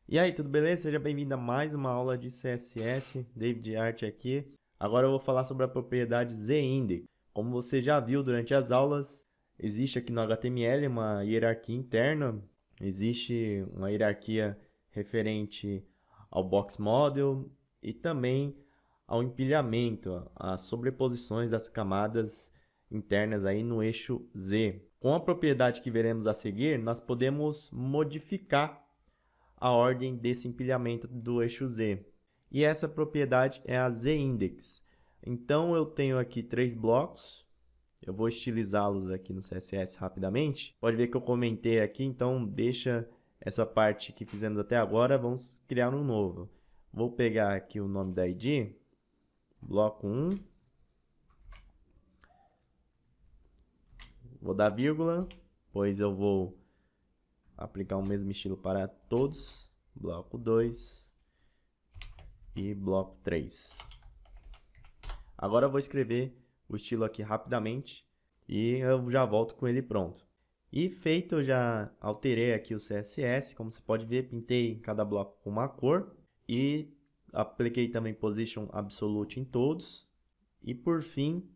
E aí, tudo beleza? Seja bem-vindo a mais uma aula de CSS, David Art aqui. Agora eu vou falar sobre a propriedade ZIndex. Como você já viu durante as aulas, existe aqui no HTML uma hierarquia interna, existe uma hierarquia referente ao box model e também ao empilhamento, às sobreposições das camadas internas aí no eixo Z. Com a propriedade que veremos a seguir, nós podemos modificar a ordem desse empilhamento do eixo Z. E essa propriedade é a ZIndex. Então eu tenho aqui três blocos. Eu vou estilizá-los aqui no CSS rapidamente. Pode ver que eu comentei aqui, então deixa essa parte que fizemos até agora, vamos criar um novo. Vou pegar aqui o nome da ID, bloco 1, vou dar vírgula, pois eu vou aplicar o mesmo estilo para todos, bloco 2 e bloco 3. Agora eu vou escrever o estilo aqui rapidamente e eu já volto com ele pronto. E feito, eu já alterei aqui o CSS, como você pode ver, pintei cada bloco com uma cor e apliquei também Position Absolute em todos. E por fim,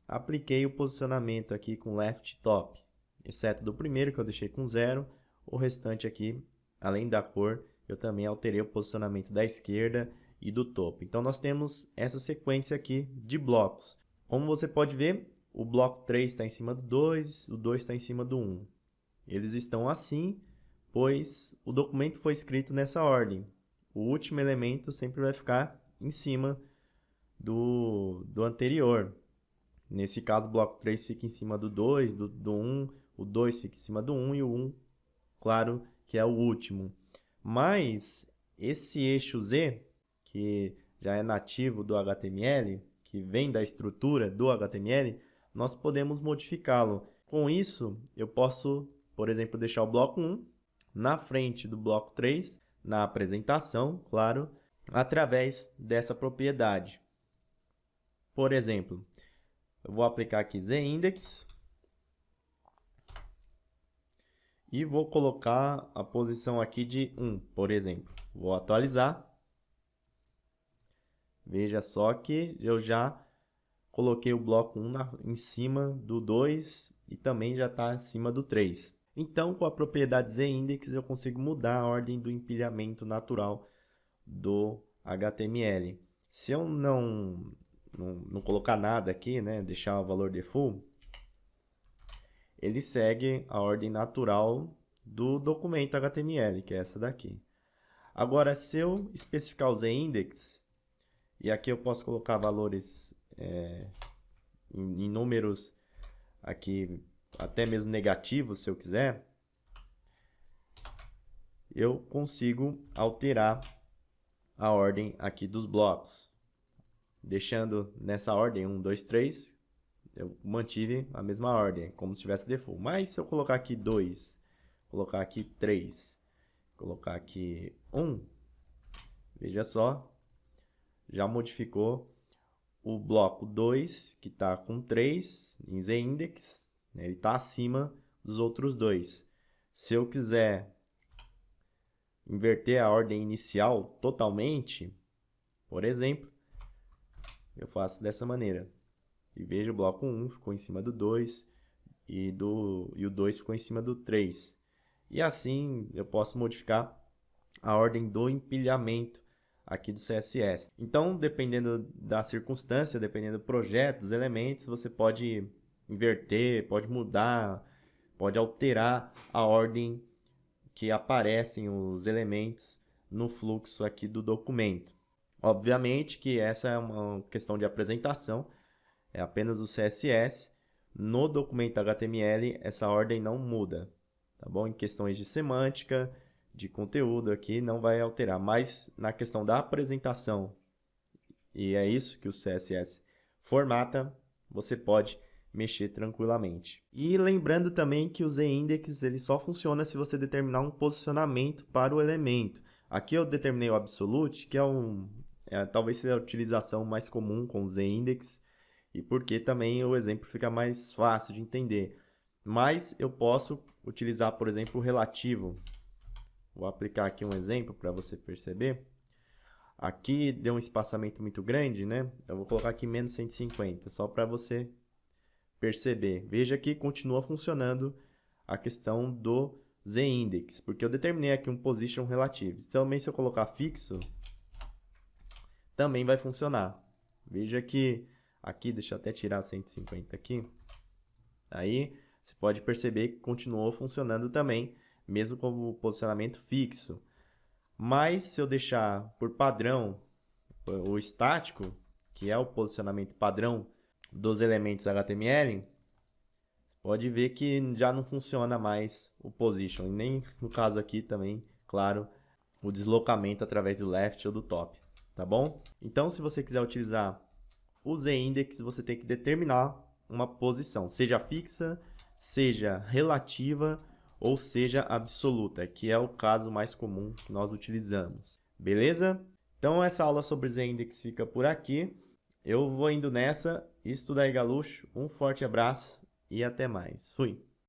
apliquei o posicionamento aqui com Left Top, exceto do primeiro que eu deixei com 0, o restante aqui, além da cor, eu também alterei o posicionamento da esquerda e do topo. Então nós temos essa sequência aqui de blocos. Como você pode ver, o bloco 3 está em cima do 2, o 2 está em cima do 1. Eles estão assim, pois o documento foi escrito nessa ordem. O último elemento sempre vai ficar em cima do anterior. Nesse caso, o bloco 3 fica em cima do 2, do 1, o 2 fica em cima do 1 e o 1, claro, que é o último. Mas esse eixo Z, que já é nativo do HTML, que vem da estrutura do HTML, nós podemos modificá-lo. Com isso, eu posso, por exemplo, deixar o bloco 1 na frente do bloco 3, na apresentação, claro, através dessa propriedade. Por exemplo, eu vou aplicar aqui ZIndex e vou colocar a posição aqui de 1, por exemplo. Vou atualizar. Veja só que eu já coloquei o bloco 1 em cima do 2 e também já está acima do 3. Então, com a propriedade ZIndex, eu consigo mudar a ordem do empilhamento natural do HTML. Se eu não colocar nada aqui, né, deixar o valor default, ele segue a ordem natural do documento HTML, que é essa daqui. Agora, se eu especificar o ZIndex, e aqui eu posso colocar valores em números aqui, até mesmo negativos, se eu quiser, eu consigo alterar a ordem aqui dos blocos. Deixando nessa ordem 1, 2, 3, eu mantive a mesma ordem, como se tivesse default. Mas se eu colocar aqui 2, colocar aqui 3, colocar aqui 1, veja só, já modificou o bloco 2, que está com 3 em ZIndex, né, ele está acima dos outros dois. Se eu quiser inverter a ordem inicial totalmente, por exemplo, eu faço dessa maneira. E veja, o bloco 1 ficou em cima do 2 e o 2 ficou em cima do 3. E assim eu posso modificar a ordem do empilhamento aqui do CSS. Então, dependendo da circunstância, dependendo do projeto, dos elementos, você pode inverter, pode mudar, pode alterar a ordem que aparecem os elementos no fluxo aqui do documento. Obviamente que essa é uma questão de apresentação, é apenas o CSS. No documento HTML, essa ordem não muda, tá bom? Em questões de semântica, de conteúdo aqui, não vai alterar. Mas na questão da apresentação, e é isso que o CSS formata, você pode mexer tranquilamente. E lembrando também que o ZIndex ele só funciona se você determinar um posicionamento para o elemento. Aqui eu determinei o absolute, que talvez seja a utilização mais comum com o ZIndex, e porque também o exemplo fica mais fácil de entender. Mas eu posso utilizar, por exemplo, o relativo. Vou aplicar aqui um exemplo para você perceber. Aqui deu um espaçamento muito grande, né? Eu vou colocar aqui menos 150, só para você perceber. Veja que continua funcionando a questão do z-index, porque eu determinei aqui um position relativo. Também se eu colocar fixo, também vai funcionar. Veja que aqui, deixa eu até tirar 150 aqui. Aí você pode perceber que continuou funcionando também, mesmo com o posicionamento fixo. Mas se eu deixar por padrão o estático, que é o posicionamento padrão dos elementos HTML, pode ver que já não funciona mais o position. E nem no caso aqui também, claro, o deslocamento através do left ou do top. Tá bom? Então, se você quiser utilizar o z-index, você tem que determinar uma posição, seja fixa, seja relativa ou seja absoluta, que é o caso mais comum que nós utilizamos. Beleza? Então, essa aula sobre z-index fica por aqui. Eu vou indo nessa. Isso tudo aí, Galuxo. Um forte abraço e até mais. Fui!